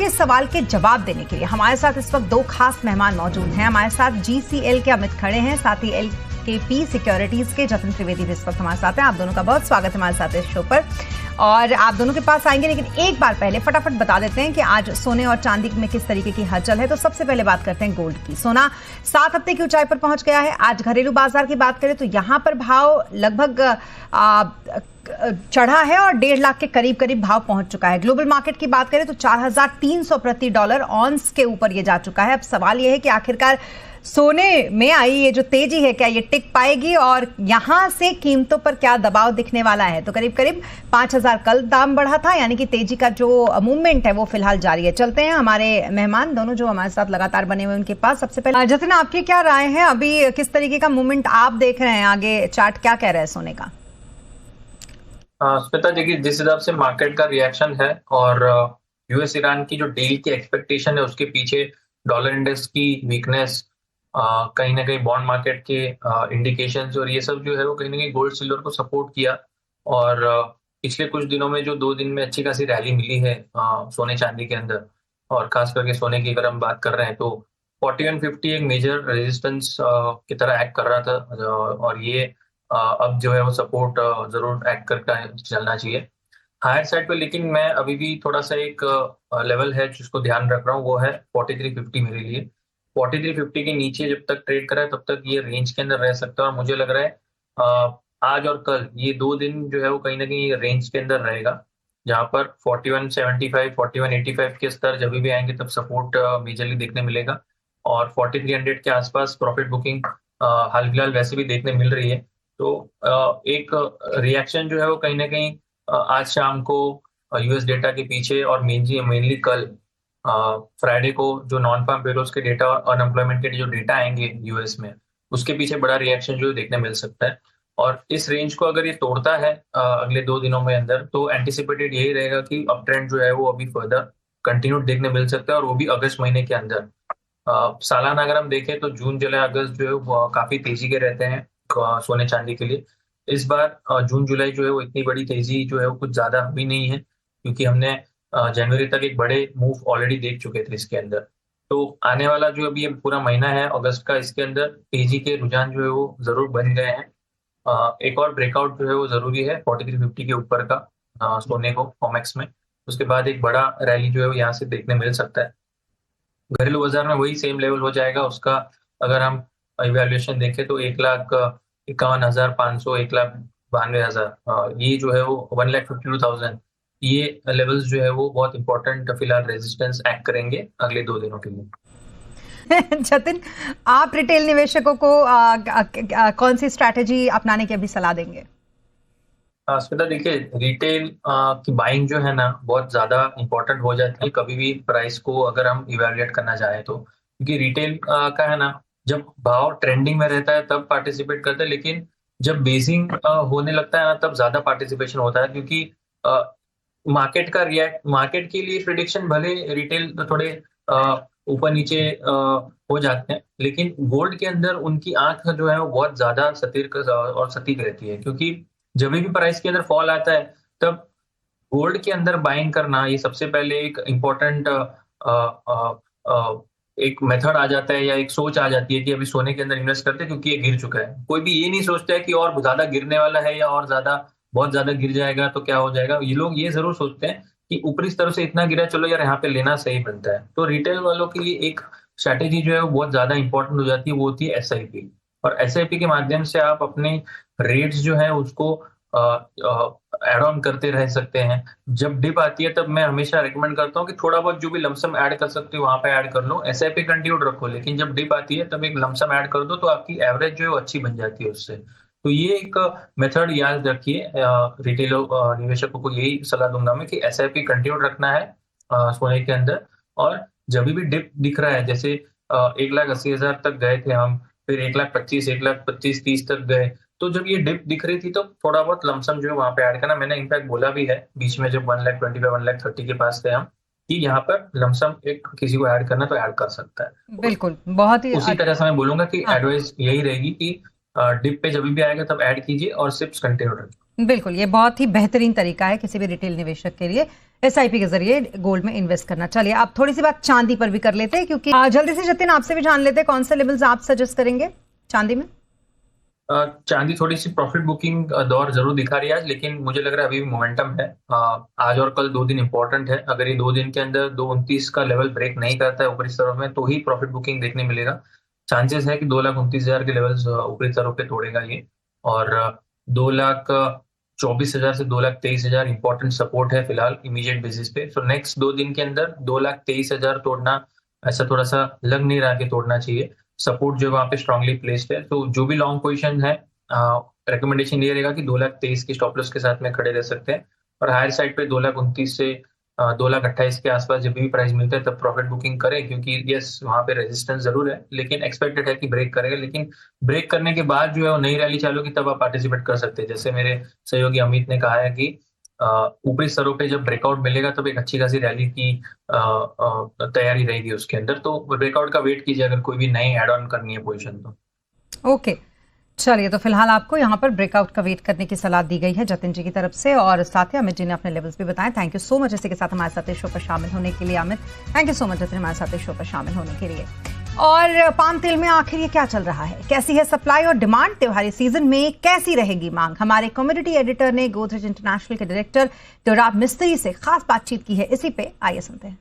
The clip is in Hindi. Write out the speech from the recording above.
आपके सवाल के जवाब देने के लिए हमारे साथ इस वक्त दो खास मेहमान मौजूद हैं। हमारे साथ GCL के अमित खड़े हैं, साथ ही LKP सिक्योरिटीज के जतिन त्रिवेदी भी इस वक्त हमारे साथ हैं। आप दोनों का बहुत स्वागत है हमारे साथ इस शो पर, और आप दोनों के पास आएंगे, लेकिन एक बार पहले फटाफट बता देते हैं कि आज सोने और चांदी में किस तरीके की हलचल है। तो सबसे पहले बात करते हैं गोल्ड की। सोना 7 हफ्ते की ऊंचाई पर पहुंच गया है। आज घरेलू बाजार की बात करें तो यहां पर भाव लगभग चढ़ा है और 1.5 लाख के करीब करीब भाव पहुंच चुका है। ग्लोबल मार्केट की बात करें तो 4,300 प्रति डॉलर ऑन्स के ऊपर ये जा चुका है। अब सवाल ये है कि आखिरकार सोने में आई ये जो तेजी है, क्या ये टिक पाएगी और यहां से कीमतों पर क्या दबाव दिखने वाला है। तो करीब करीब 5,000 कल दाम बढ़ा था, यानी कि तेजी का जो मूवमेंट है वो फिलहाल जारी है। चलते हैं हमारे मेहमान दोनों जो हमारे साथ लगातार बने हुए उनके पास। सबसे पहले जतिन, आपकी क्या राय है, अभी किस तरीके का मूवमेंट आप देख रहे हैं, आगे चार्ट क्या कह रहा है सोने का? श्वेता, देखिए जिस हिसाब से मार्केट का रिएक्शन है और यूएस ईरान की जो डील की एक्सपेक्टेशन है उसके पीछे डॉलर इंडेक्स की वीकनेस, कहीं ना कहीं बॉन्ड मार्केट के इंडिकेशंस और ये सब जो है वो कहीं ना कहीं गोल्ड सिल्वर को सपोर्ट किया। और पिछले कुछ दिनों में जो 2 दिन में अच्छी खासी रैली मिली है सोने चांदी के अंदर, और खास करके सोने की अगर हम बात कर रहे हैं तो 4150 एक मेजर रेजिस्टेंस की तरह एक्ट कर रहा था, और ये अब जो है वो सपोर्ट जरूर एक्ट करके चलना चाहिए हायर साइड पे। लेकिन मैं अभी भी थोड़ा सा एक लेवल है जिसको ध्यान रख रहा हूँ, वो है 4350 मेरे लिए। 4350 के नीचे जब तक ट्रेड करा है तब तक ये रेंज के अंदर रह सकता है, और मुझे लग रहा है आज और कल ये 2 दिन जो है वो कहीं ना कहीं रेंज के अंदर रहेगा, जहां पर 4175 4185 के स्तर जब भी आएंगे तब सपोर्ट मेजरली देखने मिलेगा, और 4300 के आसपास प्रॉफिट बुकिंग हाल फिलहाल वैसे भी देखने मिल रही है। तो एक रिएक्शन जो है वो कहीं ना कहीं आज शाम को यूएस डेटा के पीछे, और मेनली कल फ्राइडे को जो नॉन फार्म पेरोल्स के डेटा और अनएम्प्लॉयमेंट के जो डेटा आएंगे यूएस में, उसके पीछे बड़ा रिएक्शन जो देखने मिल सकता है। और इस रेंज को अगर ये तोड़ता है अगले 2 दिनों में अंदर, तो एंटिसिपेटेड यही रहेगा कि अप ट्रेंड जो है वो अभी फर्दर कंटिन्यूड देखने मिल सकता है, और वो भी अगस्त महीने के अंदर। सालाना अगर हम देखें तो जून जुलाई अगस्त जो है वो काफी तेजी के रहते हैं सोने चांदी के लिए। इस बार जून जुलाई जो है वो इतनी बड़ी तेजी जो है वो कुछ ज्यादा भी नहीं है, क्योंकि हमने जनवरी तक एक बड़े मूव ऑलरेडी देख चुके थे इसके अंदर। तो आने वाला जो अभी ये पूरा महीना है अगस्त का, इसके अंदर तेजी के रुझान जो है वो जरूर बन गए हैं। एक और ब्रेकआउट जो है वो जरूरी है 4350 के ऊपर का सोने को कॉमेक्स में, उसके बाद एक बड़ा रैली जो है वो यहाँ से देखने मिल सकता है। घरेलू बाजार में वही सेम लेवल हो जाएगा उसका, अगर हम इवैल्यूएशन देखें तो 1,51,500 1,92,000, ये जो है वो 1,52,000, ये लेवल्स जो है वो बहुत इंपॉर्टेंट फिलहाल रेजिस्टेंस एक्ट करेंगे अगले 2 दिनों के लिए। जतिन, आप रिटेल निवेशकों को कौन सी स्ट्रैटेजी अपनाने की अभी सलाह देंगे? स्मिता, देखिए रिटेल की बाइंग जो है ना बहुत ज्यादा इंपॉर्टेंट हो जाती है कभी भी प्राइस को अगर हम इवेल्युएट करना चाहें तो, क्योंकि रिटेल का है ना, जब भाव ट्रेंडिंग में रहता है तब पार्टिसिपेट करते हैं, लेकिन जब बेसिंग होने लगता है ना तब ज्यादा पार्टिसिपेशन होता है, क्योंकि मार्केट के लिए प्रिडिक्शन भले रिटेल थोड़े ऊपर नीचे हो जाते हैं, लेकिन गोल्ड के अंदर उनकी आंख जो है वो बहुत ज्यादा सतर्क और सटीक रहती है, क्योंकि जब भी प्राइस के अंदर फॉल आता है तब गोल्ड के अंदर बाइंग करना ये सबसे पहले एक इम्पोर्टेंट एक मेथड आ जाता है, या एक सोच आ जाती है कि अभी सोने के अंदर इन्वेस्ट करते हैं क्योंकि ये गिर चुका है। कोई भी ये नहीं सोचता है कि और ज्यादा गिरने वाला है या और ज्यादा बहुत ज्यादा गिर जाएगा तो क्या हो जाएगा। ये लोग ये जरूर सोचते हैं कि ऊपरी स्तर से इतना गिरा, चलो यार यहाँ पे लेना सही बनता है। तो रिटेल वालों के लिए एक स्ट्रैटेजी जो है वो बहुत ज्यादा इंपॉर्टेंट हो जाती है, वो होती है SIP। और SIP के माध्यम से आप अपने रेट्स जो है उसको एड ऑन करते रह सकते हैं। जब डिप आती है तब मैं हमेशा रिकमेंड करता हूँ कि थोड़ा बहुत जो भी लमसम ऐड कर सकते हो वहां पे ऐड कर लो, SIP कंटिन्यूड रखो, लेकिन जब डिप आती है तब एक लमसम ऐड कर दो तो आपकी एवरेज जो है वो अच्छी बन जाती है उससे। तो ये एक मेथड याद रखिए, रिटेल निवेशकों को यही सलाह दूंगा मैं कि SIP कंटिन्यूड रखना है सोने के अंदर। और जब भी डिप दिख रहा है, जैसे 1,80,000 तक गए थे हम, फिर 1,25,000 1,25,030 तक गए, तो जब ये डिप दिख रही थी तो थोड़ा बहुत लमसम जो है वहां पे ऐड करना। मैंने इनफैक्ट बोला भी है बीच में जब 1,25,000 1,30,000 के पास थे हम, कि यहाँ पर लमसम एक किसी को ऐड करना तो ऐड कर सकता है। बिल्कुल, बहुत ही उसी तरह से मैं बोलूंगा कि एडवाइस यही रहेगी कि डिप पे जब भी आएगा तब ऐड कीजिए और सिप्स कंटिन्यू रखिए। बिल्कुल, ये बहुत ही बेहतरीन तरीका है किसी भी रिटेल निवेशक के लिए। SIP के जरिए गोल्ड में इन्वेस्ट करना। चलिए अब थोड़ी सी बात चांदी पर भी कर लेते हैं, क्योंकि जल्दी से जतिन आपसे भी जान लेते हैं कौन से लेवल्स आप सजेस्ट करेंगे चांदी में। चांदी थोड़ी सी प्रॉफिट बुकिंग दौर जरूर दिखा रही है आज, लेकिन मुझे लग रहा है अभी भी मोमेंटम है। आज और कल 2 दिन इंपॉर्टेंट है। अगर ये 2 दिन के अंदर 229 का लेवल ब्रेक नहीं करता है ऊपरी स्तरों में, तो ही प्रॉफिट बुकिंग देखने मिलेगा। चांसेस है कि 2,29,000 के लेवल्स ऊपरी स्तरों पे तोड़ेगा ये, और 2,24,000 से 2,23,000 इंपॉर्टेंट सपोर्ट है फिलहाल इमीडिएट बेसिस पे। सो नेक्स्ट 2 दिन के अंदर 2,23,000 तोड़ना ऐसा थोड़ा सा लग नहीं रहा कि तोड़ना चाहिए। सपोर्ट जो वहाँ पे स्ट्रांगली प्लेस्ड है, तो जो भी लॉन्ग पोजीशन है रिकमेंडेशन ये रहेगा कि 2,23,000 की स्टॉप लॉस के साथ में खड़े रह सकते हैं, और हायर साइड पे 2,29,000 से 2,28,000 के आसपास जब भी प्राइस मिलता है तब प्रॉफिट बुकिंग करें, क्योंकि यस वहाँ पे रेजिस्टेंस जरूर है, लेकिन एक्सपेक्टेड है कि ब्रेक करेगा। लेकिन ब्रेक करने के बाद जो है वो नई रैली चालू होगी तब आप पार्टिसिपेट कर सकते हैं। जैसे मेरे सहयोगी अमित ने कहा है कि ऊपरी स्तरों पे जब ब्रेकआउट मिलेगा तब एक अच्छी खासी रैली की तैयारी रहेगी उसके अंदर, तो ब्रेकआउट का वेट कीजिए अगर कोई भी नई एड ऑन करनी है पोजीशन तो। ओके चलिए, तो फिलहाल आपको यहाँ पर ब्रेकआउट का वेट करने की सलाह दी गई है जतिन जी की तरफ से, और साथ ही अमित जी ने अपने लेवल्स भी बताए। थैंक यू सो मच इसी के साथ हमारे साथ इस शो पर शामिल होने के लिए। Amit thank you so much Jatin हमारे साथ इस शो पर शामिल होने के लिए। और पाम तेल में आखिर ये क्या चल रहा है, कैसी है सप्लाई और डिमांड, त्योहारी सीजन में कैसी रहेगी मांग, हमारे कम्युनिटी एडिटर ने गोदरेज इंटरनेशनल के डायरेक्टर डोराब मिस्त्री से खास बातचीत की है। इसी पे आइए सुनते हैं।